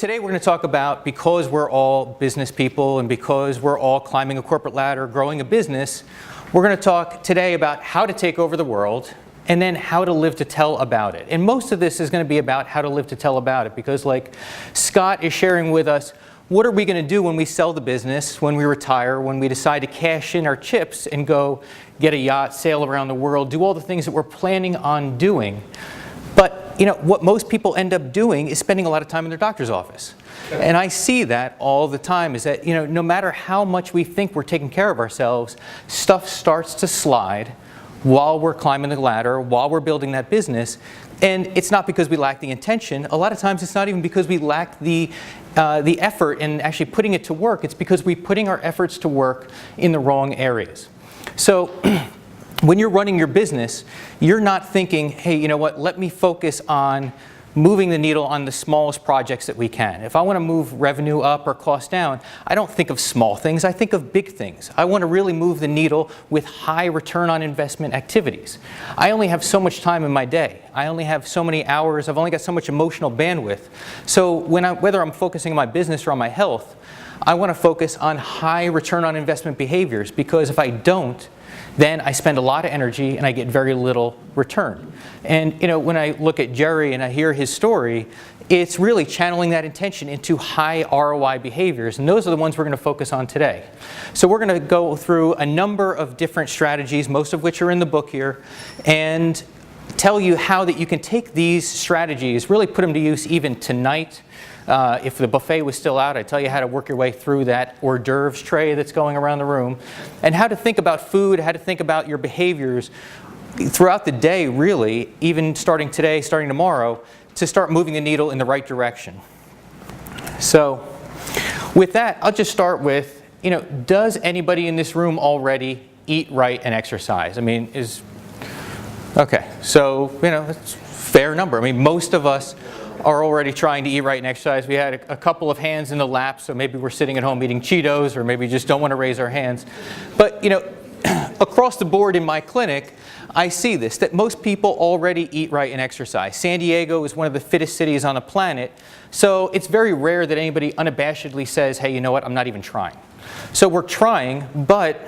today we're going to talk about, because we're all business people and because we're all climbing a corporate ladder, growing a business, we're going to talk today about how to take over the world and then how to live to tell about it. And most of this is going to be about how to live to tell about it, because like Scott is sharing with us, what are we going to do when we sell the business, when we retire, when we decide to cash in our chips and go get a yacht, sail around the world, do all the things that we're planning on doing. But you know, what most people end up doing is spending a lot of time in their doctor's office. And I see that all the time, is that, you know, no matter how much we think we're taking care of ourselves, stuff starts to slide while we're climbing the ladder, while we're building that business. And it's not because we lack the intention. A lot of times it's not even because we lack the effort in actually putting it to work. It's because we're putting our efforts to work in the wrong areas. So when you're running your business, you're not thinking, hey, you know what, let me focus on moving the needle on the smallest projects that we can. If I want to move revenue up or cost down, I don't think of small things, I think of big things. I want to really move the needle with high return on investment activities. I only have so much time in my day. I only have so many hours, I've only got so much emotional bandwidth. So whether I'm focusing on my business or on my health, I want to focus on high return on investment behaviors, because if I don't, then I spend a lot of energy and I get very little return. And you know, when I look at Jerry and I hear his story, it's really channeling that intention into high ROI behaviors, and those are the ones we're going to focus on today. So we're going to go through a number of different strategies, most of which are in the book here, and tell you how that you can take these strategies, really put them to use even tonight. If the buffet was still out, I'd tell you how to work your way through that hors d'oeuvres tray that's going around the room, and how to think about food, how to think about your behaviors throughout the day, really, even starting today, starting tomorrow, to start moving the needle in the right direction. So with that, I'll just start with, you know, does anybody in this room already eat right and exercise? I mean, okay, so, you know, that's a fair number. I mean, most of us are already trying to eat right and exercise. We had a couple of hands in the lap, so maybe we're sitting at home eating Cheetos, or maybe just don't want to raise our hands. But you know, across the board in my clinic, I see this, that most people already eat right and exercise. San Diego is one of the fittest cities on the planet, so it's very rare that anybody unabashedly says, hey, you know what, I'm not even trying. So we're trying, but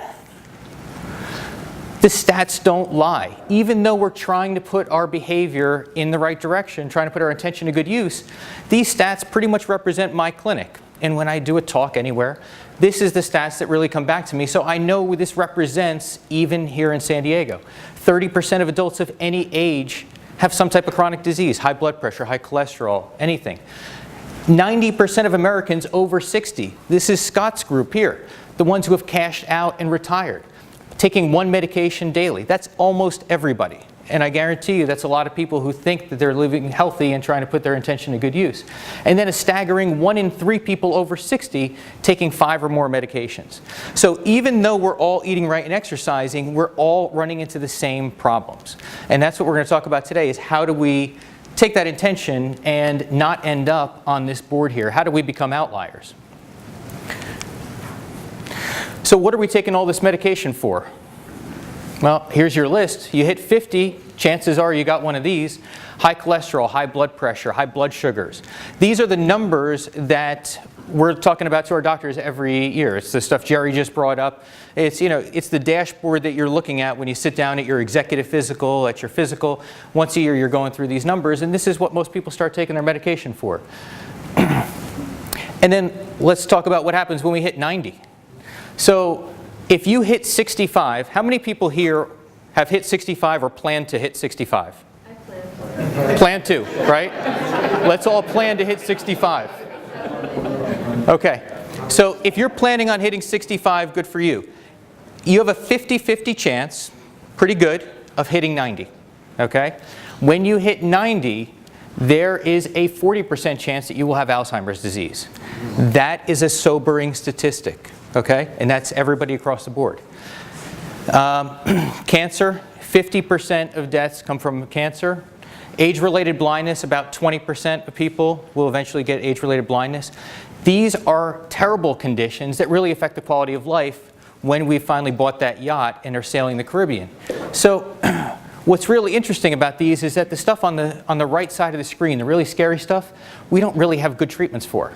the stats don't lie. Even though we're trying to put our behavior in the right direction, trying to put our intention to good use, these stats pretty much represent my clinic. And when I do a talk anywhere, this is the stats that really come back to me. So I know this represents even here in San Diego. 30% of adults of any age have some type of chronic disease, high blood pressure, high cholesterol, anything. 90% of Americans over 60, this is Scott's group here, the ones who have cashed out and retired, taking one medication daily. That's almost everybody. And I guarantee you that's a lot of people who think that they're living healthy and trying to put their intention to good use. And then a staggering 1 in 3 people over 60 taking 5 or more medications. So even though we're all eating right and exercising, we're all running into the same problems. And that's what we're going to talk about today, is how do we take that intention and not end up on this board here? How do we become outliers? So what are we taking all this medication for? Well, here's your list. You hit 50, chances are you got one of these. High cholesterol, high blood pressure, high blood sugars. These are the numbers that we're talking about to our doctors every year. It's the stuff Jerry just brought up. It's, you know, it's the dashboard that you're looking at when you sit down at your executive physical, at your physical. Once a year you're going through these numbers, and this is what most people start taking their medication for. And then let's talk about what happens when we hit 90. So if you hit 65, how many people here have hit 65 or plan to hit 65? I plan. Plan to, right? Let's all plan to hit 65. Okay, so if you're planning on hitting 65, good for you. You have a 50-50 chance, pretty good, of hitting 90, okay? When you hit 90, there is a 40% chance that you will have Alzheimer's disease. That is a sobering statistic. Okay, and that's everybody across the board. Cancer, 50% of deaths come from cancer. Age-related blindness, about 20% of people will eventually get age-related blindness. These are terrible conditions that really affect the quality of life when we finally bought that yacht and are sailing the Caribbean. So What's really interesting about these is that the stuff on the right side of the screen, the really scary stuff, we don't really have good treatments for.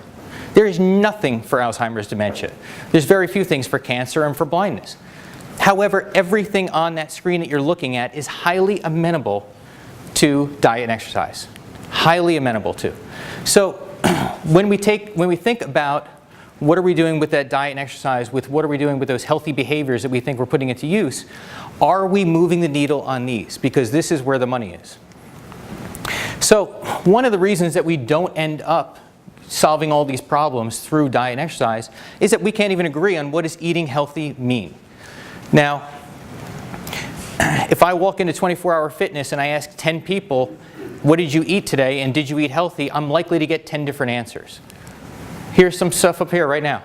There is nothing for Alzheimer's dementia. There's very few things for cancer and for blindness. However, everything on that screen that you're looking at is highly amenable to diet and exercise. Highly amenable to. So when we think about what are we doing with that diet and exercise, with what are we doing with those healthy behaviors that we think we're putting into use, are we moving the needle on these? Because this is where the money is. So one of the reasons that we don't end up solving all these problems through diet and exercise is that we can't even agree on what does eating healthy mean. Now, if I walk into 24-hour fitness and I ask 10 people, what did you eat today and did you eat healthy, I'm likely to get 10 different answers. Here's some stuff up here right now.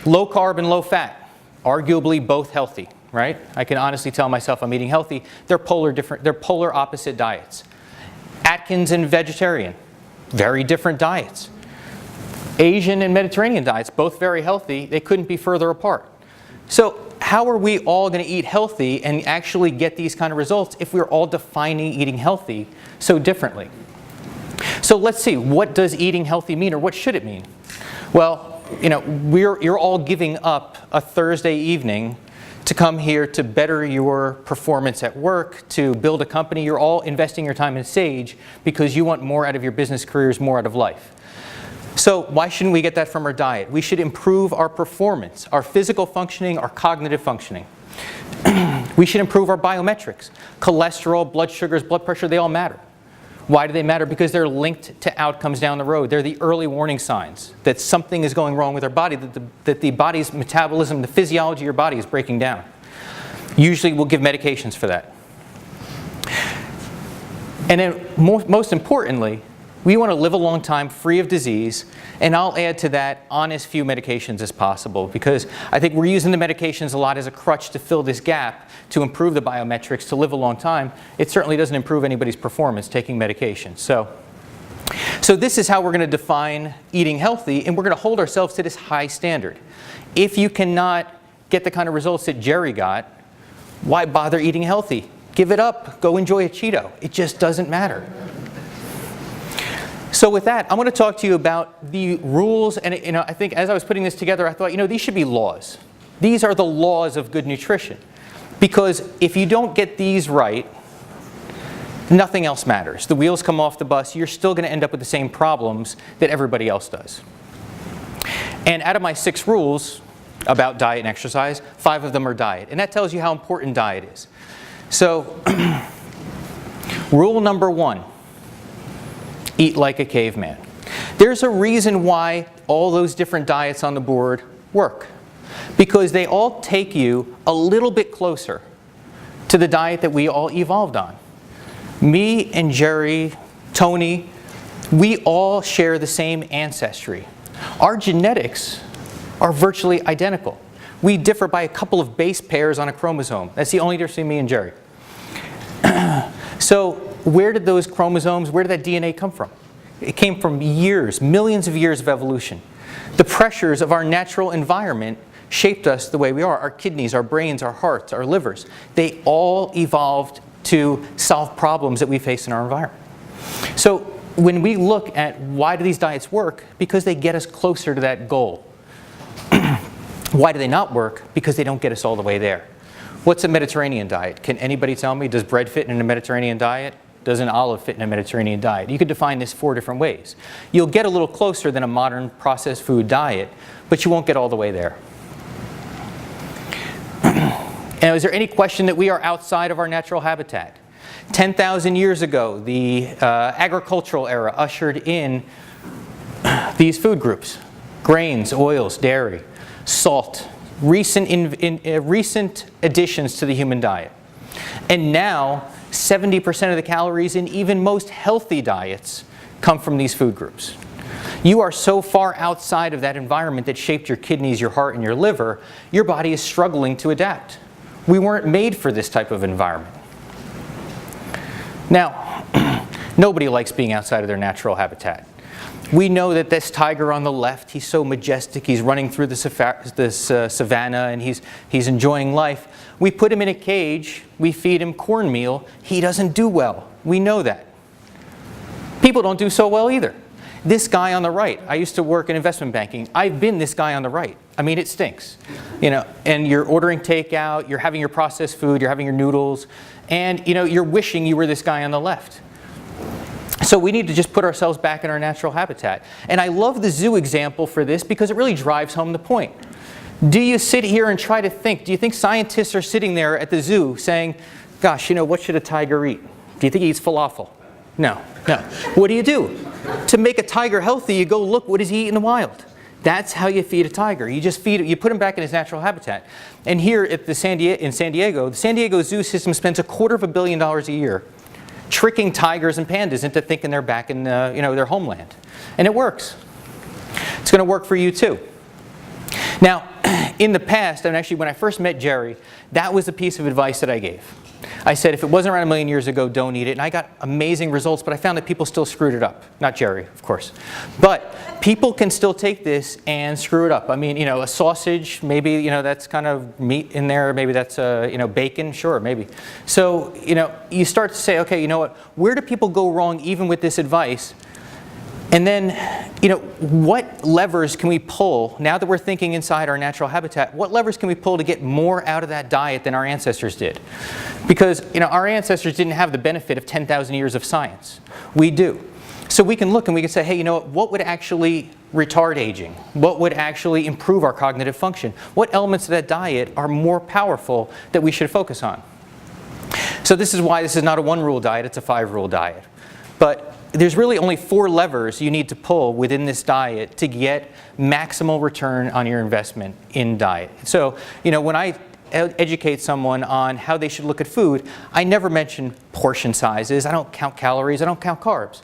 Low carb and low fat, arguably both healthy, right? I can honestly tell myself I'm eating healthy. They're polar opposite diets. Atkins and vegetarian, very different diets. Asian and Mediterranean diets, both very healthy. They couldn't be further apart. So how are we all going to eat healthy and actually get these kind of results if we're all defining eating healthy so differently? So let's see, what does eating healthy mean, or what should it mean? Well, you're all giving up a Thursday evening to come here to better your performance at work, to build a company. You're all investing your time in Sage because you want more out of your business careers, more out of life. So why shouldn't we get that from our diet? We should improve our performance, our physical functioning, our cognitive functioning. We should improve our biometrics. Cholesterol, blood sugars, blood pressure, they all matter. Why do they matter? Because they're linked to outcomes down the road. They're the early warning signs that something is going wrong with our body, that the body's metabolism, the physiology of your body is breaking down. Usually we'll give medications for that. And then most importantly, we want to live a long time free of disease, and I'll add to that on as few medications as possible, because I think we're using the medications a lot as a crutch to fill this gap, to improve the biometrics, to live a long time. It certainly doesn't improve anybody's performance taking medication. So this is how we're going to define eating healthy, and we're going to hold ourselves to this high standard. If you cannot get the kind of results that Jerry got, why bother eating healthy? Give it up. Go enjoy a Cheeto. It just doesn't matter. So with that, I want to talk to you about the rules, and I think as I was putting this together, I thought, these should be laws. These are the laws of good nutrition. Because if you don't get these right, nothing else matters. The wheels come off the bus, you're still going to end up with the same problems that everybody else does. And out of my 6 rules about diet and exercise, 5 of them are diet. And that tells you how important diet is. So, rule number 1. Eat like a caveman. There's a reason why all those different diets on the board work. Because they all take you a little bit closer to the diet that we all evolved on. Me and Jerry, Tony, we all share the same ancestry. Our genetics are virtually identical. We differ by a couple of base pairs on a chromosome. That's the only difference between me and Jerry. So where did those chromosomes, where did that DNA come from? It came from years, millions of years of evolution. The pressures of our natural environment shaped us the way we are. Our kidneys, our brains, our hearts, our livers, they all evolved to solve problems that we face in our environment. So when we look at why do these diets work? Because they get us closer to that goal. Why do they not work? Because they don't get us all the way there. What's a Mediterranean diet? Can anybody tell me, does bread fit in a Mediterranean diet? Does an olive fit in a Mediterranean diet? You could define this 4 different ways. You'll get a little closer than a modern processed food diet, but you won't get all the way there. And is there any question that we are outside of our natural habitat? 10,000 years ago, the agricultural era ushered in these food groups: grains, oils, dairy, salt, recent additions to the human diet. And now, 70% of the calories in even most healthy diets come from these food groups. You are so far outside of that environment that shaped your kidneys, your heart, and your liver, your body is struggling to adapt. We weren't made for this type of environment. Now, nobody likes being outside of their natural habitat. We know that this tiger on the left, he's so majestic, he's running through this savannah and he's enjoying life. We put him in a cage, we feed him cornmeal, he doesn't do well. We know that. People don't do so well either. This guy on the right, I used to work in investment banking. I've been this guy on the right. I mean, it stinks. And you're ordering takeout, you're having your processed food, you're having your noodles, and you're wishing you were this guy on the left. So we need to just put ourselves back in our natural habitat. And I love the zoo example for this because it really drives home the point. Do you sit here and try to think, do you think scientists are sitting there at the zoo saying, gosh, what should a tiger eat? Do you think he eats falafel? No. What do? To make a tiger healthy, you go look, what does he eat in the wild? That's how you feed a tiger. You put him back in his natural habitat. And here at in San Diego, the San Diego Zoo system spends $250 million a year tricking tigers and pandas into thinking they're back in their homeland. And it works. It's going to work for you too. Now, in the past, and actually when I first met Jerry, that was the piece of advice that I gave. I said, if it wasn't around 1 million years ago, don't eat it. And I got amazing results, but I found that people still screwed it up. Not Jerry, of course. But people can still take this and screw it up. I mean, a sausage, maybe, that's kind of meat in there. Maybe that's, bacon. Sure, maybe. So, you start to say, okay, where do people go wrong even with this advice? And then, what levers can we pull, now that we're thinking inside our natural habitat, what levers can we pull to get more out of that diet than our ancestors did? Because, our ancestors didn't have the benefit of 10,000 years of science. We do. So we can look and we can say, hey, what would actually retard aging? What would actually improve our cognitive function? What elements of that diet are more powerful that we should focus on? So this is why this is not a 1-rule diet, it's a 5-rule diet. But there's really only 4 levers you need to pull within this diet to get maximal return on your investment in diet. So, when I educate someone on how they should look at food, I never mention portion sizes. I don't count calories. I don't count carbs.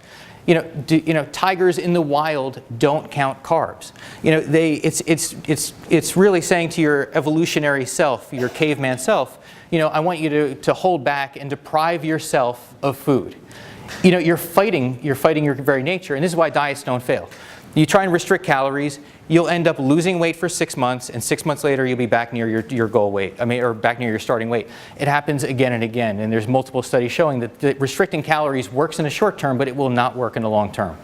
Tigers in the wild don't count carbs. It's really saying to your evolutionary self, your caveman self, I want you to hold back and deprive yourself of food. You're fighting your very nature, and this is why diets don't fail. You try and restrict calories, you'll end up losing weight for 6 months, and 6 months later you'll be back near your goal weight, or back near your starting weight. It happens again and again, and there's multiple studies showing that restricting calories works in the short term, but it will not work in the long term.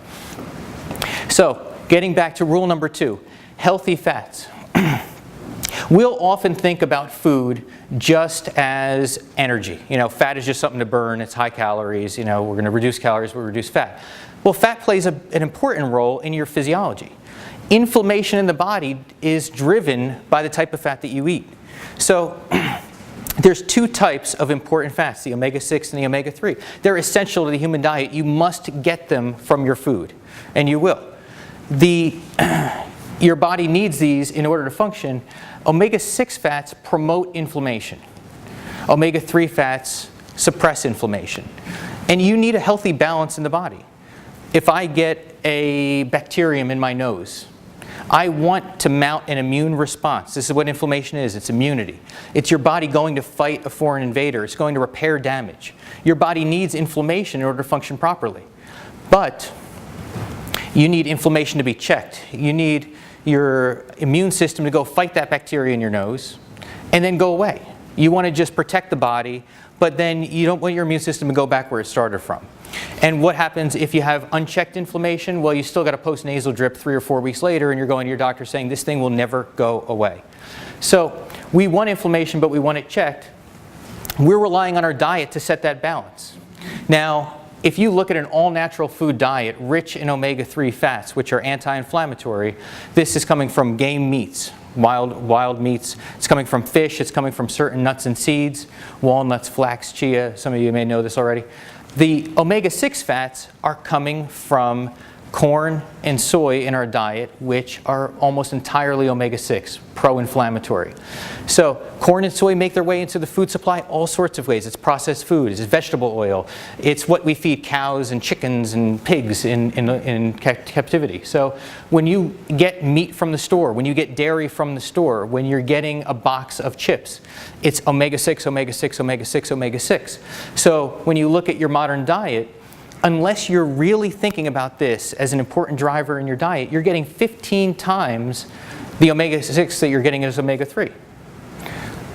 So, getting back to rule number 2, healthy fats. We'll often think about food just as energy. Fat is just something to burn, it's high calories, we're going to reduce calories, we'll reduce fat. Well, fat plays an important role in your physiology. Inflammation in the body is driven by the type of fat that you eat. So there's 2 types of important fats, the omega-6 and the omega-3. They're essential to the human diet. You must get them from your food, and you will. Your body needs these in order to function. Omega-6 fats promote inflammation. Omega-3 fats suppress inflammation. And you need a healthy balance in the body. If I get a bacterium in my nose, I want to mount an immune response. This is what inflammation is. It's immunity. It's your body going to fight a foreign invader. It's going to repair damage. Your body needs inflammation in order to function properly. But you need inflammation to be checked. You need your immune system to go fight that bacteria in your nose and then go away. You want to just protect the body, but then you don't want your immune system to go back where it started from. And what happens if you have unchecked inflammation? Well, you still got a post-nasal drip 3 or 4 weeks later, and you're going to your doctor saying this thing will never go away. So we want inflammation, but we want it checked. We're relying on our diet to set that balance. Now, if you look at an all-natural food diet rich in omega-3 fats, which are anti-inflammatory, this is coming from game meats, wild meats. It's coming from fish. It's coming from certain nuts and seeds, walnuts, flax, chia. Some of you may know this already. The omega-6 fats are coming from corn and soy in our diet, which are almost entirely omega-6, pro-inflammatory. So corn and soy make their way into the food supply all sorts of ways. It's processed food, it's vegetable oil, it's what we feed cows and chickens and pigs in captivity. So when you get meat from the store, when you get dairy from the store, when you're getting a box of chips, it's omega-6, omega-6, omega-6, omega-6. So when you look at your modern diet, unless you're really thinking about this as an important driver in your diet, you're getting 15 times the omega-6 that you're getting as omega-3.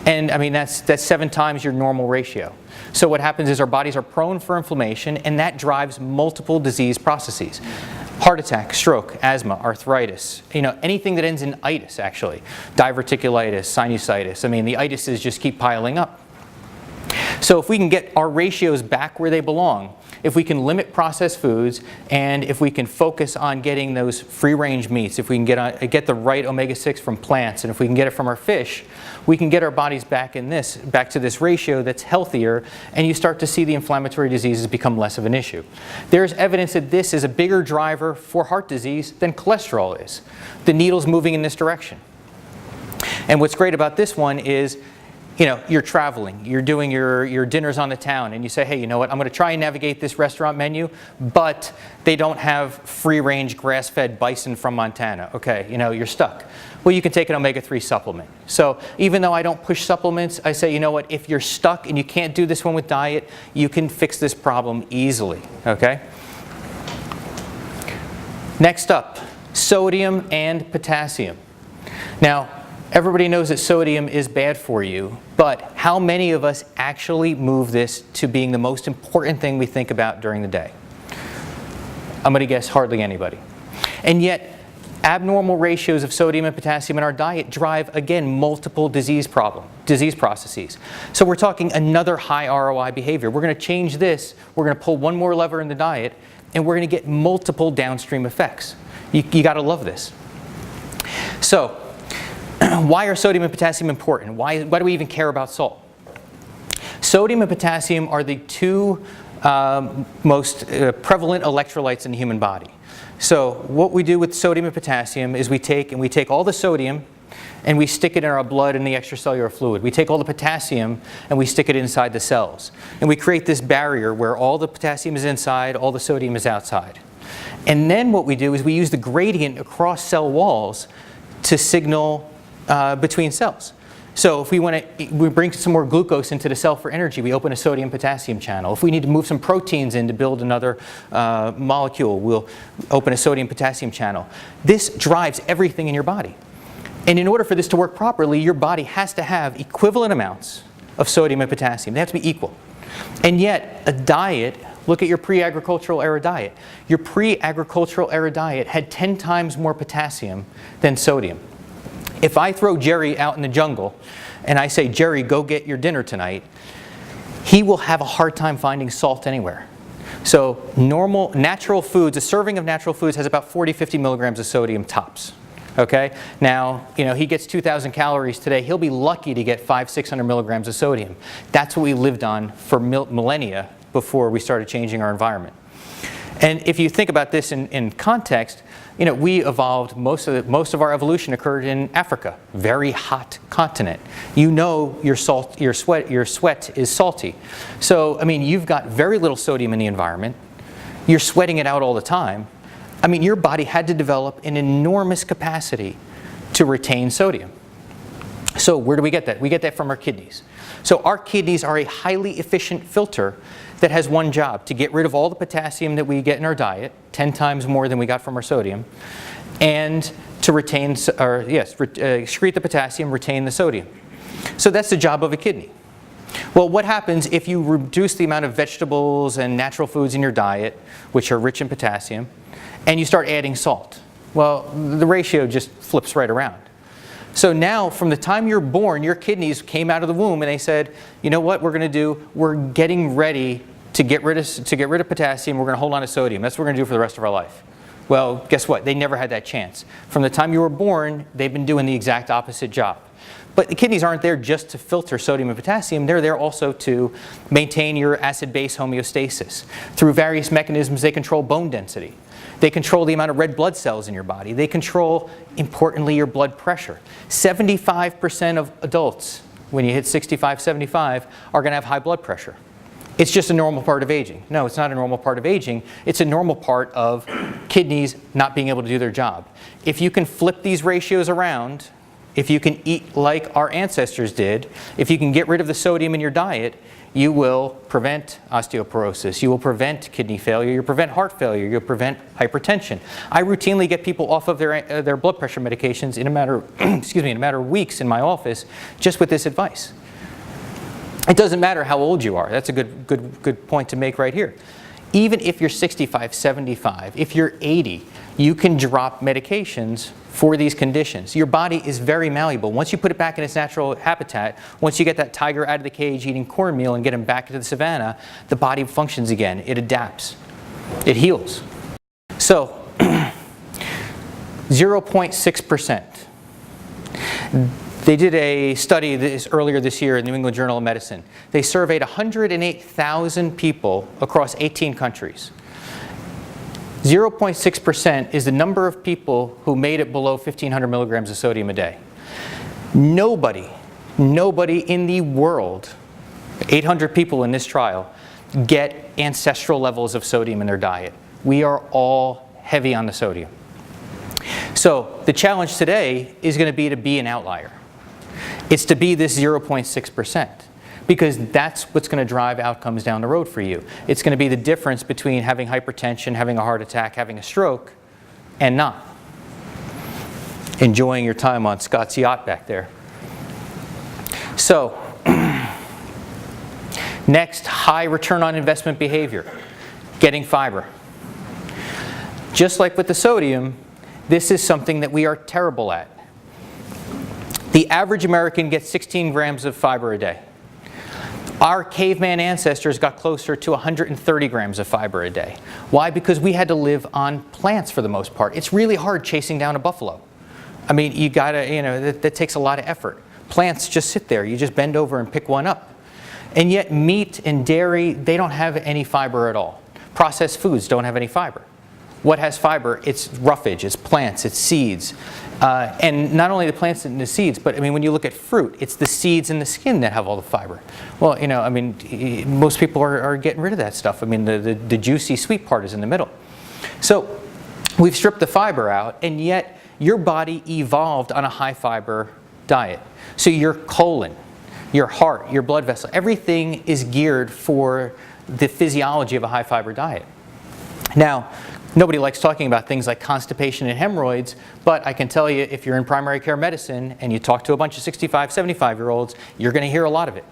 And I mean, that's 7 times your normal ratio. So what happens is our bodies are prone for inflammation, and that drives multiple disease processes. Heart attack, stroke, asthma, arthritis, anything that ends in itis, actually. Diverticulitis, sinusitis. I mean, the itises just keep piling up. So if we can get our ratios back where they belong, if we can limit processed foods, and if we can focus on getting those free-range meats, if we can get the right omega-6 from plants, and if we can get it from our fish, we can get our bodies back to this ratio that's healthier, and you start to see the inflammatory diseases become less of an issue. There's evidence that this is a bigger driver for heart disease than cholesterol is. The needle's moving in this direction. And what's great about this one is, you're traveling, you're doing your dinners on the town, and you say, hey, you know what, I'm going to try and navigate this restaurant menu, but they don't have free-range grass-fed bison from Montana. Okay, you're stuck. Well, you can take an omega-3 supplement. So even though I don't push supplements, I say, you know what, if you're stuck and you can't do this one with diet, you can fix this problem easily, okay? Next up, sodium and potassium. Now, everybody knows that sodium is bad for you, but how many of us actually move this to being the most important thing we think about during the day? I'm going to guess hardly anybody. And yet, abnormal ratios of sodium and potassium in our diet drive, again, multiple disease processes. So we're talking another high ROI behavior. We're going to change this, we're going to pull one more lever in the diet, and we're going to get multiple downstream effects. You got to love this. So, why are sodium and potassium important? Why do we even care about salt? Sodium and potassium are the two most prevalent electrolytes in the human body. So what we do with sodium and potassium is we take all the sodium and we stick it in our blood and the extracellular fluid. We take all the potassium and we stick it inside the cells. And we create this barrier where all the potassium is inside, all the sodium is outside. And then what we do is we use the gradient across cell walls to signal between cells. So if we bring some more glucose into the cell for energy, we open a sodium-potassium channel. If we need to move some proteins in to build another molecule, we'll open a sodium-potassium channel. This drives everything in your body. And in order for this to work properly, your body has to have equivalent amounts of sodium and potassium. They have to be equal. And yet, a diet, look at your pre-agricultural era diet. Your pre-agricultural era diet had 10 times more potassium than sodium. If I throw Jerry out in the jungle and I say, Jerry, go get your dinner tonight, he will have a hard time finding salt anywhere. So natural foods, a serving of natural foods has about 40-50 milligrams of sodium tops. Okay? Now, he gets 2,000 calories today. He'll be lucky to get 500-600 milligrams of sodium. That's what we lived on for millennia before we started changing our environment. And if you think about this in context, we evolved, most of our evolution occurred in Africa, very hot continent. Your sweat is salty. So, you've got very little sodium in the environment. You're sweating it out all the time. Your body had to develop an enormous capacity to retain sodium. So where do we get that? We get that from our kidneys. So our kidneys are a highly efficient filter that has one job: to get rid of all the potassium that we get in our diet, 10 times more than we got from our sodium, and to excrete the potassium, retain the sodium. So that's the job of a kidney. Well, what happens if you reduce the amount of vegetables and natural foods in your diet, which are rich in potassium, and you start adding salt? Well, the ratio just flips right around. So now, from the time you're born, your kidneys came out of the womb and they said, you know what we're going to do? We're getting ready to get rid of potassium. We're going to hold on to sodium. That's what we're going to do for the rest of our life. Well, guess what? They never had that chance. From the time you were born, they've been doing the exact opposite job. But the kidneys aren't there just to filter sodium and potassium. They're there also to maintain your acid-base homeostasis. Through various mechanisms, they control bone density. They control the amount of red blood cells in your body. They control, importantly, your blood pressure. 75% of adults, when you hit 65, 75, are going to have high blood pressure. It's just a normal part of aging. No, it's not a normal part of aging. It's a normal part of kidneys not being able to do their job. If you can flip these ratios around, if you can eat like our ancestors did, if you can get rid of the sodium in your diet, you will prevent osteoporosis, you will prevent kidney failure, you'll prevent heart failure, you'll prevent hypertension. I routinely get people off of their blood pressure medications in a matter of, excuse me, in a matter of weeks in my office just with this advice. It doesn't matter how old you are. That's a good point to make right here. Even if you're 65, 75, if you're 80, you can drop medications for these conditions. Your body is very malleable. Once you put it back in its natural habitat, once you get that tiger out of the cage eating cornmeal and get him back into the savannah, the body functions again. It adapts. It heals. So, 0.6%. They did a study earlier this year in the New England Journal of Medicine. They surveyed 108,000 people across 18 countries. 0.6% is the number of people who made it below 1,500 milligrams of sodium a day. Nobody in the world, 800 people in this trial, get ancestral levels of sodium in their diet. We are all heavy on the sodium. So the challenge today is going to be an outlier. It's to be this 0.6%. Because that's what's going to drive outcomes down the road for you. It's going to be the difference between having hypertension, having a heart attack, having a stroke, and not. Enjoying your time on Scott's yacht back there. So, next, high return on investment behavior. Getting fiber. Just like with the sodium, this is something that we are terrible at. The average American gets 16 grams of fiber a day. Our caveman ancestors got closer to 130 grams of fiber a day. Why? Because we had to live on plants for the most part. It's really hard chasing down a buffalo. I mean, you gotta, that takes a lot of effort. Plants just sit there. You just bend over and pick one up. And yet meat and dairy, they don't have any fiber at all. Processed foods don't have any fiber. What has fiber? It's roughage, it's plants, it's seeds. And not only the plants and the seeds, but I mean, when you look at fruit, it's the seeds and the skin that have all the fiber. Well, I mean, most people are getting rid of that stuff. I mean, the juicy sweet part is in the middle. So we've stripped the fiber out, and yet your body evolved on a high fiber diet. So your colon, your heart, your blood vessel, everything is geared for the physiology of a high fiber diet. Now, nobody likes talking about things like constipation and hemorrhoids, but I can tell you if you're in primary care medicine and you talk to a bunch of 65, 75-year-olds, you're going to hear a lot of it.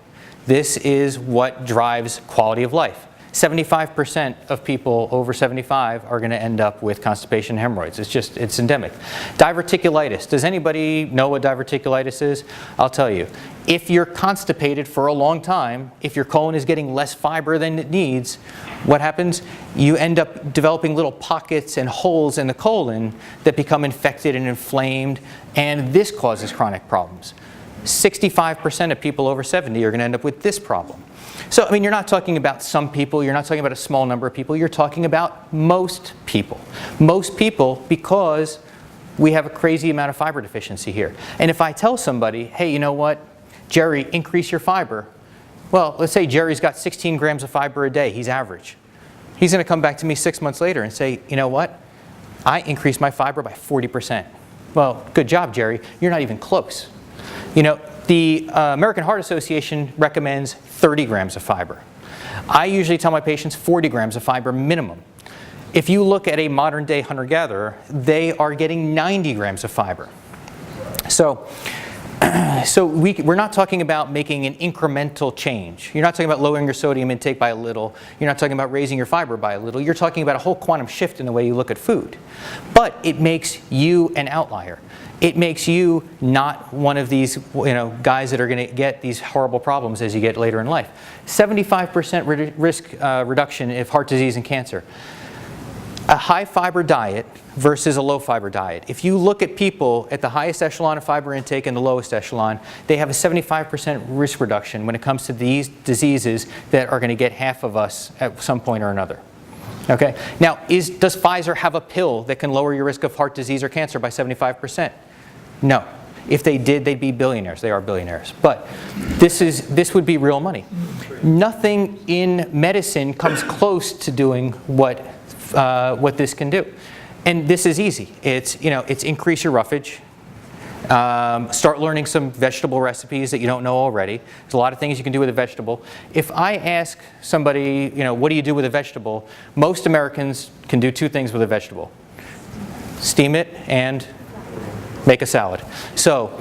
This is what drives quality of life. 75% of people over 75 are going to end up with constipation and hemorrhoids. It's endemic. Diverticulitis. Does anybody know what diverticulitis is? I'll tell you. If you're constipated for a long time, if your colon is getting less fiber than it needs, what happens? You end up developing little pockets and holes in the colon that become infected and inflamed, and this causes chronic problems. 65% of people over 70 are going to end up with this problem. So, I mean, you're not talking about some people, you're not talking about a small number of people, you're talking about most people. Most people, because we have a crazy amount of fiber deficiency here. And if I tell somebody, hey, you know what, Jerry, increase your fiber. Well, let's say Jerry's got 16 grams of fiber a day, he's average. He's going to come back to me 6 months later and say, you know what, I increased my fiber by 40%. Well, good job, Jerry, you're not even close. The American Heart Association recommends 30 grams of fiber. I usually tell my patients 40 grams of fiber minimum. If you look at a modern day hunter-gatherer, they are getting 90 grams of fiber. So we're not talking about making an incremental change. You're not talking about lowering your sodium intake by a little. You're not talking about raising your fiber by a little. You're talking about a whole quantum shift in the way you look at food. But it makes you an outlier. It makes you not one of these guys that are going to get these horrible problems as you get later in life. 75% risk reduction of heart disease and cancer. A high fiber diet versus a low fiber diet. If you look at people at the highest echelon of fiber intake and the lowest echelon, they have a 75% risk reduction when it comes to these diseases that are going to get half of us at some point or another. Okay? Now, does Pfizer have a pill that can lower your risk of heart disease or cancer by 75%? No. If they did, they'd be billionaires. They are billionaires. But this would be real money. Nothing in medicine comes close to doing what this can do. And this is easy. It's increase your roughage. Start learning some vegetable recipes that you don't know already. There's a lot of things you can do with a vegetable. If I ask somebody, what do you do with a vegetable? Most Americans can do two things with a vegetable. Steam it and make a salad. So,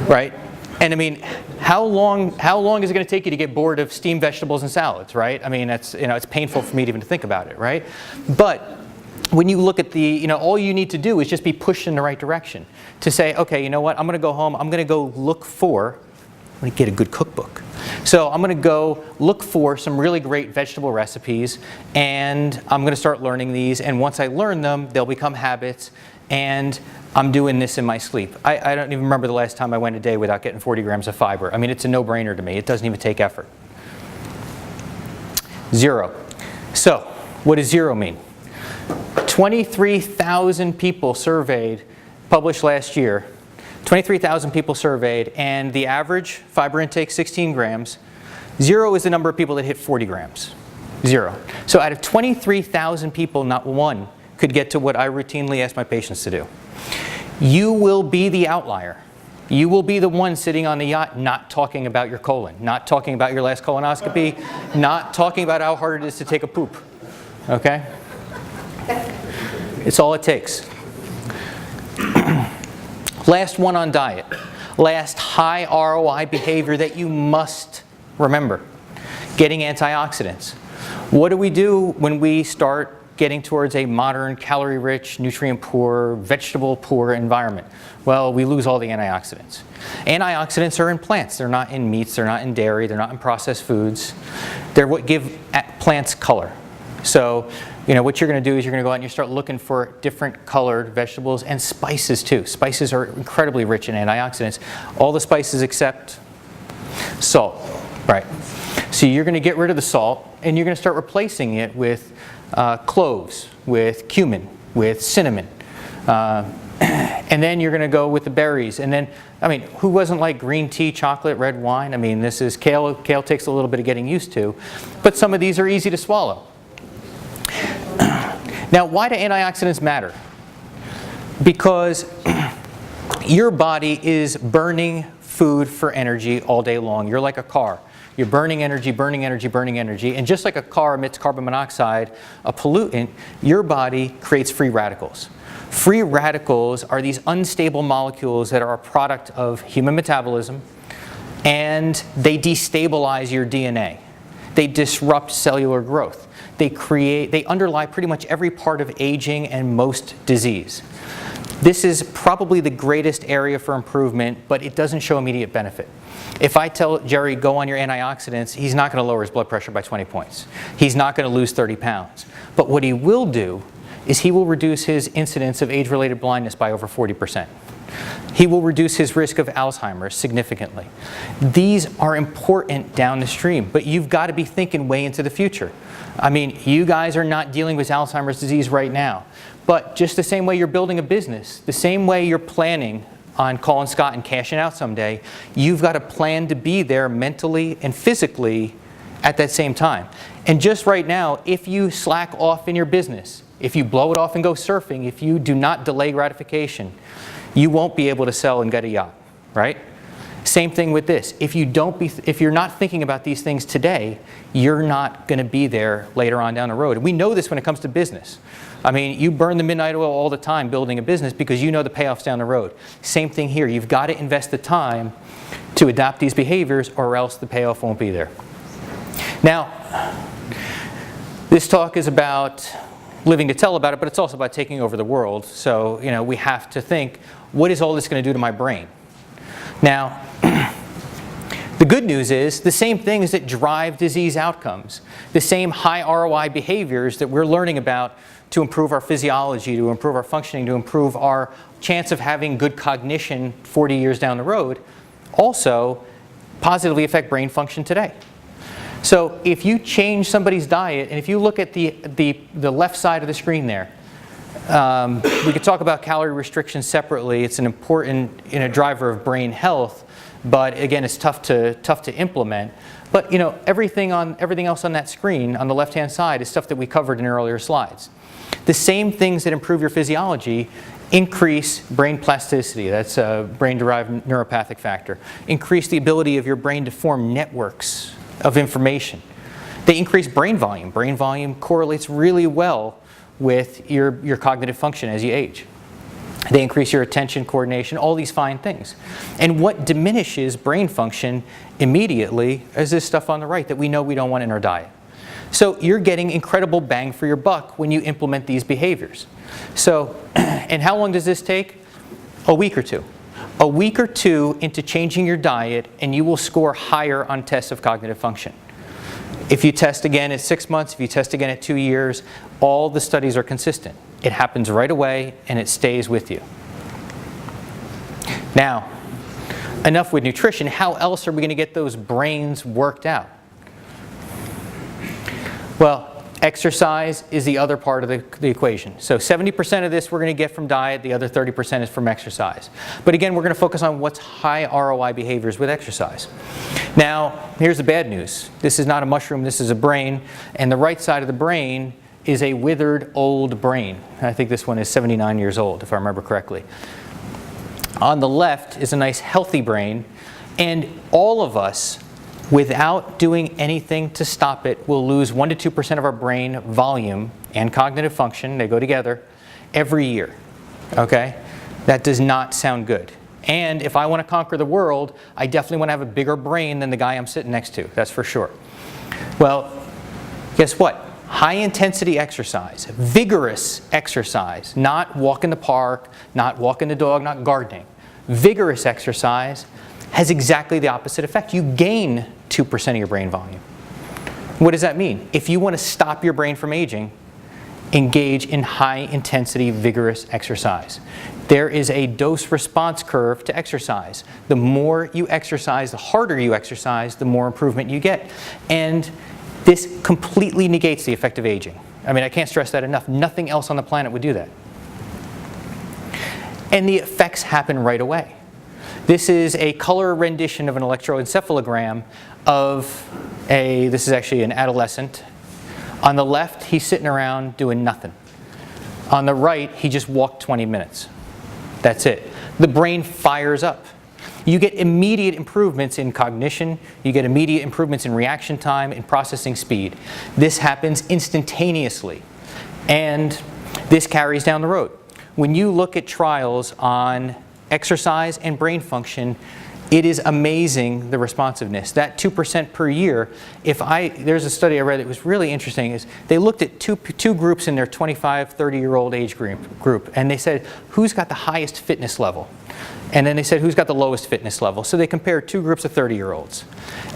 right? And I mean, how long is it going to take you to get bored of steamed vegetables and salads, right? I mean, it's painful for me to even think about it, right? But when you look at all you need to do is just be pushed in the right direction to say, okay, you know what, I'm going to go home, I'm going to go look for, I'm going to get a good cookbook. So I'm going to go look for some really great vegetable recipes, and I'm going to start learning these, and once I learn them, they'll become habits, and I'm doing this in my sleep. I don't even remember the last time I went a day without getting 40 grams of fiber. I mean, it's a no-brainer to me. It doesn't even take effort. 0. So what does 0 mean? 23,000 people surveyed, published last year. 23,000 people surveyed, and the average fiber intake 16 grams. 0 is the number of people that hit 40 grams. 0. So out of 23,000 people, not one could get to what I routinely ask my patients to do. You will be the outlier. You will be the one sitting on the yacht not talking about your colon, not talking about your last colonoscopy, not talking about how hard it is to take a poop. Okay? It's all it takes. Last one on diet. Last high ROI behavior that you must remember. Getting antioxidants. What do we do when we start getting towards a modern, calorie-rich, nutrient-poor, vegetable-poor environment? Well, we lose all the antioxidants. Antioxidants are in plants. They're not in meats. They're not in dairy. They're not in processed foods. They're what give plants color. So, what you're going to do is you're going to go out and you start looking for different colored vegetables and spices too. Spices are incredibly rich in antioxidants. All the spices except salt, right? So you're going to get rid of the salt and you're going to start replacing it with cloves, with cumin, with cinnamon. And then you're going to go with the berries. And then, I mean, who doesn't like green tea, chocolate, red wine? I mean, this is kale. Kale takes a little bit of getting used to. But some of these are easy to swallow. Now, why do antioxidants matter? Because your body is burning food for energy all day long. You're like a car. You're burning energy, burning energy, burning energy. And just like a car emits carbon monoxide, a pollutant, your body creates free radicals. Free radicals are these unstable molecules that are a product of human metabolism, and they destabilize your DNA. They disrupt cellular growth. They underlie pretty much every part of aging and most disease. This is probably the greatest area for improvement, but it doesn't show immediate benefit. If I tell Jerry, go on your antioxidants, he's not going to lower his blood pressure by 20 points. He's not going to lose 30 pounds. But what he will do is he will reduce his incidence of age-related blindness by over 40%. He will reduce his risk of Alzheimer's significantly. These are important down the stream, but you've got to be thinking way into the future. I mean, you guys are not dealing with Alzheimer's disease right now, but just the same way you're building a business, the same way you're planning on calling Scott and cashing out someday, you've got to plan to be there mentally and physically at that same time. And just right now, if you slack off in your business, if you blow it off and go surfing, if you do not delay gratification, you won't be able to sell and get a yacht, right? Same thing with this. If you're not thinking about these things today, you're not going to be there later on down the road. And we know this when it comes to business. I mean, you burn the midnight oil all the time building a business because you know the payoffs down the road. Same thing here. You've got to invest the time to adopt these behaviors, or else the payoff won't be there. Now, this talk is about living to tell about it, but it's also about taking over the world. So, we have to think, what is all this going to do to my brain? Now, the good news is the same things that drive disease outcomes, the same high ROI behaviors that we're learning about to improve our physiology, to improve our functioning, to improve our chance of having good cognition 40 years down the road, also positively affect brain function today. So if you change somebody's diet, and if you look at the left side of the screen there, we could talk about calorie restriction separately. It's an important driver of brain health, but again, it's tough to implement. But everything else on that screen on the left-hand side is stuff that we covered in earlier slides. The same things that improve your physiology increase brain plasticity, that's a brain-derived neuropathic factor. Increase the ability of your brain to form networks of information. They increase brain volume. Brain volume correlates really well with your cognitive function as you age. They increase your attention, coordination, all these fine things. And what diminishes brain function immediately is this stuff on the right that we know we don't want in our diet. So you're getting incredible bang for your buck when you implement these behaviors. So, and how long does this take? A week or two. A week or two into changing your diet, and you will score higher on tests of cognitive function. If you test again at 6 months, if you test again at 2 years, all the studies are consistent. It happens right away, and it stays with you. Now, enough with nutrition. How else are we going to get those brains worked out? Well, exercise is the other part of the equation. So 70% of this we're going to get from diet, the other 30% is from exercise. But again, we're going to focus on what's high ROI behaviors with exercise. Now, here's the bad news. This is not a mushroom, this is a brain, and the right side of the brain is a withered old brain. I think this one is 79 years old, if I remember correctly. On the left is a nice healthy brain, and all of us, without doing anything to stop it, we'll lose 1 to 2% of our brain volume and cognitive function, they go together, every year. Okay? That does not sound good. And if I want to conquer the world, I definitely want to have a bigger brain than the guy I'm sitting next to, that's for sure. Well, guess what? High intensity exercise, vigorous exercise, not walk in the park, not walking the dog, not gardening. Vigorous exercise has exactly the opposite effect. You gain 2% of your brain volume. What does that mean? If you want to stop your brain from aging, engage in high intensity, vigorous exercise. There is a dose response curve to exercise. The more you exercise, the harder you exercise, the more improvement you get. And this completely negates the effect of aging. I mean, I can't stress that enough. Nothing else on the planet would do that. And the effects happen right away. This is a color rendition of an electroencephalogram of this is actually an adolescent. On the left, he's sitting around doing nothing. On the right, he just walked 20 minutes. That's it. The brain fires up. You get immediate improvements in cognition, you get immediate improvements in reaction time, in processing speed. This happens instantaneously, and this carries down the road. When you look at trials on exercise and brain function, it is amazing the responsiveness. That 2% per year, there's a study I read that was really interesting, is they looked at two groups in their 25, 30-year-old age group, and they said, who's got the highest fitness level? And then they said, who's got the lowest fitness level? So they compared two groups of 30-year-olds.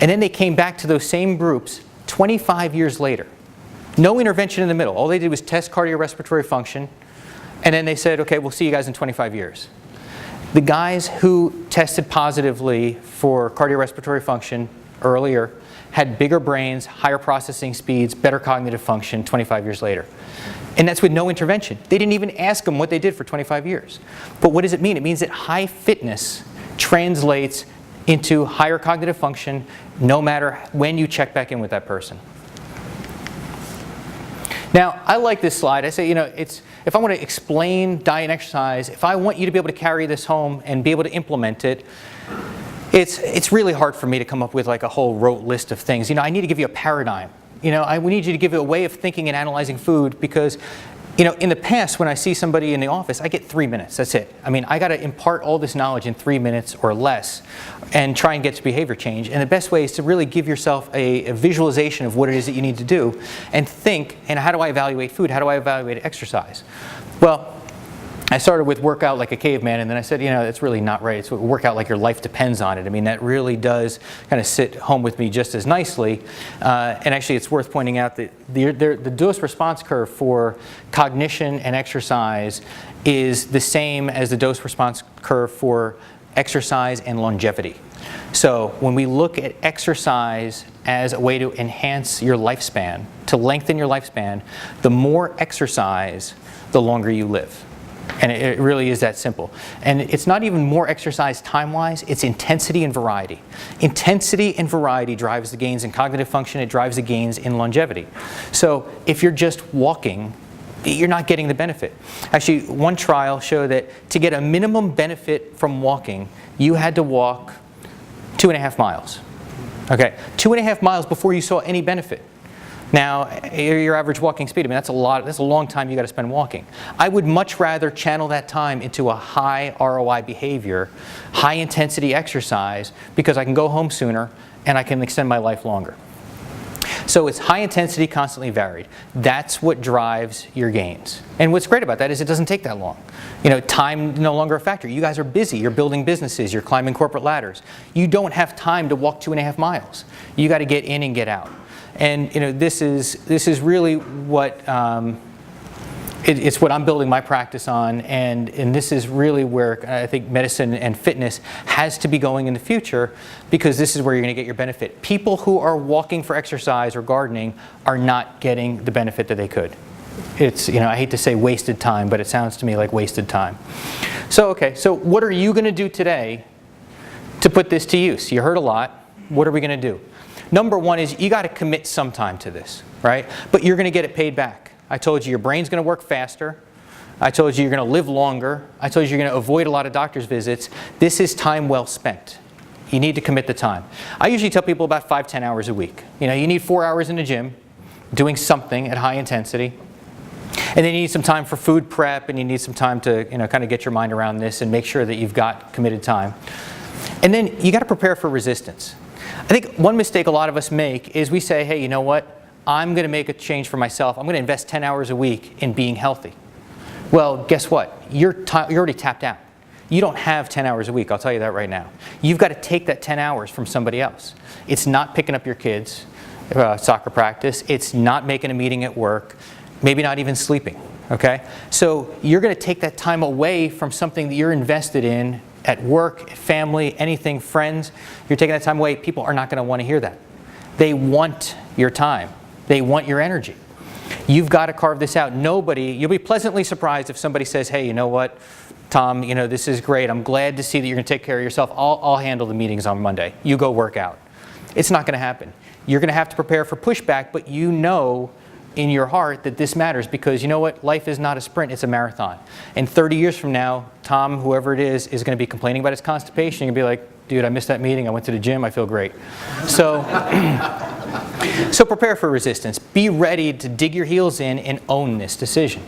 And then they came back to those same groups 25 years later. No intervention in the middle. All they did was test cardiorespiratory function, and then they said, okay, we'll see you guys in 25 years. The guys who tested positively for cardiorespiratory function earlier had bigger brains, higher processing speeds, better cognitive function 25 years later. And that's with no intervention. They didn't even ask them what they did for 25 years. But what does it mean? It means that high fitness translates into higher cognitive function no matter when you check back in with that person. Now, I like this slide. I say, if I want to explain diet and exercise, if I want you to be able to carry this home and be able to implement it, it's really hard for me to come up with like a whole rote list of things. I need to give you a paradigm. We need you to give you a way of thinking and analyzing food because, in the past when I see somebody in the office, I get 3 minutes, that's it. I mean, I got to impart all this knowledge in 3 minutes or less and try and get to behavior change. And the best way is to really give yourself a visualization of what it is that you need to do and think, and how do I evaluate food? How do I evaluate exercise? Well, I started with workout like a caveman, and then I said, that's really not right. It's workout like your life depends on it. I mean, that really does kind of sit home with me just as nicely. And actually, it's worth pointing out that the dose response curve for cognition and exercise is the same as the dose response curve for exercise and longevity. So when we look at exercise as a way to enhance your lifespan, to lengthen your lifespan, the more exercise, the longer you live. And it really is that simple. And it's not even more exercise time-wise, it's intensity and variety. Intensity and variety drives the gains in cognitive function, it drives the gains in longevity. So if you're just walking you're not getting the benefit. Actually, one trial showed that to get a minimum benefit from walking, you had to walk 2.5 miles. Okay, 2.5 miles before you saw any benefit. Now, your average walking speed, I mean, that's a long time you got to spend walking. I would much rather channel that time into a high ROI behavior, high intensity exercise, because I can go home sooner and I can extend my life longer. So it's high intensity, constantly varied. That's what drives your gains. And what's great about that is it doesn't take that long. You know, time no longer a factor. You guys are busy. You're building businesses. You're climbing corporate ladders. You don't have time to walk 2.5 miles. You got to get in and get out. And you know, this is really what it's what I'm building my practice on, and this is really where I think medicine and fitness has to be going in the future, because this is where you're going to get your benefit. People who are walking for exercise or gardening are not getting the benefit that they could. It's, you know, I hate to say wasted time, but it sounds to me like wasted time. So okay, so what are you going to do today to put this to use? You heard a lot. What are we going to do? Number one is you got to commit some time to this, right? But you're going to get it paid back. I told you your brain's going to work faster. I told you you're going to live longer. I told you you're going to avoid a lot of doctor's visits. This is time well spent. You need to commit the time. I usually tell people about 5-10 hours a week. You know, you need 4 hours in the gym, doing something at high intensity. And then you need some time for food prep, and you need some time to, you know, kind of get your mind around this and make sure that you've got committed time. And then you got to prepare for resistance. I think one mistake a lot of us make is we say, hey, you know what? I'm going to make a change for myself. I'm going to invest 10 hours a week in being healthy. Well, guess what? You're already tapped out. You don't have 10 hours a week, I'll tell you that right now. You've got to take that 10 hours from somebody else. It's not picking up your kids' soccer practice. It's not making a meeting at work. Maybe not even sleeping, okay? So you're going to take that time away from something that you're invested in at work, family, anything, friends. You're taking that time away. People are not going to want to hear that. They want your time. They want your energy. You've got to carve this out. Nobody, you'll be pleasantly surprised if somebody says, hey, you know what, Tom, you know, this is great. I'm glad to see that you're going to take care of yourself. I'll handle the meetings on Monday. You go work out. It's not going to happen. You're going to have to prepare for pushback, but you know in your heart that this matters, because you know what? Life is not a sprint, it's a marathon. And 30 years from now, Tom, whoever it is going to be complaining about his constipation. You're going to be like, dude, I missed that meeting. I went to the gym. I feel great. So, so prepare for resistance. Be ready to dig your heels in and own this decision.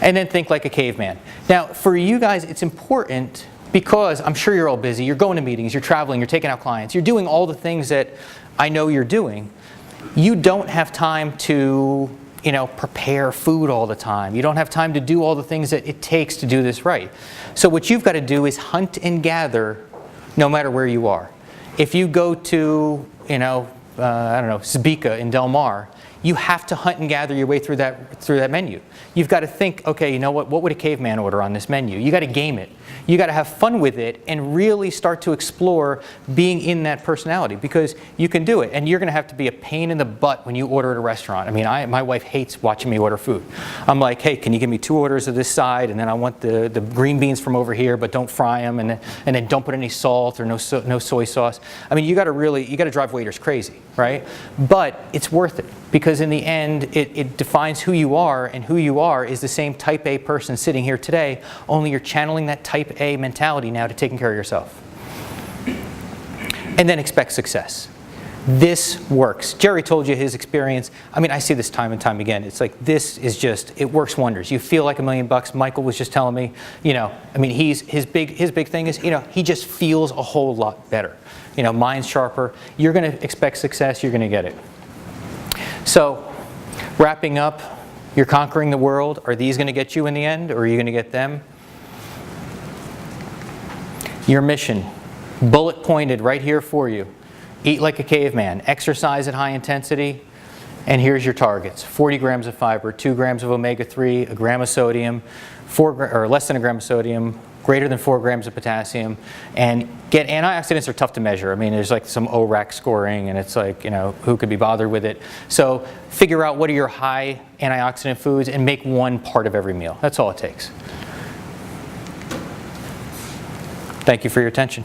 And then think like a caveman. Now, for you guys, it's important because I'm sure you're all busy. You're going to meetings. You're traveling. You're taking out clients. You're doing all the things that I know you're doing. You don't have time to, you know, prepare food all the time. You don't have time to do all the things that it takes to do this right. So what you've got to do is hunt and gather no matter where you are. If you go to, you know, I don't know, Sabika in Del Mar, you have to hunt and gather your way through that menu. You've got to think, okay, you know what would a caveman order on this menu? You got to game it. You got to have fun with it and really start to explore being in that personality, because you can do it. And you're going to have to be a pain in the butt when you order at a restaurant. I mean, my wife hates watching me order food. I'm like, hey, can you give me 2 orders of this side, and then I want the green beans from over here, but don't fry them, and then don't put any salt or no soy sauce. I mean, you got to drive waiters crazy, right? But it's worth it, because in the end, it defines who you are, and who you are is the same type A person sitting here today, only you're channeling that type A mentality now to taking care of yourself. And then expect success. This works. Jerry told you his experience. I mean, I see this time and time again. It's like, this is just, it works wonders. You feel like $1 million. Michael was just telling me, you know, I mean, his big thing is, you know, he just feels a whole lot better. You know, mind's sharper. You're going to expect success. You're going to get it. So, wrapping up, you're conquering the world. Are these going to get you in the end, or are you going to get them? Your mission, bullet pointed right here for you. Eat like a caveman, exercise at high intensity, and here's your targets. 40 grams of fiber, 2 grams of omega-3, a gram of sodium, or less than a gram of sodium, greater than 4 grams of potassium, and get antioxidants are tough to measure. I mean, there's like some ORAC scoring, and it's like, you know, who could be bothered with it? So figure out what are your high antioxidant foods and make one part of every meal. That's all it takes. Thank you for your attention.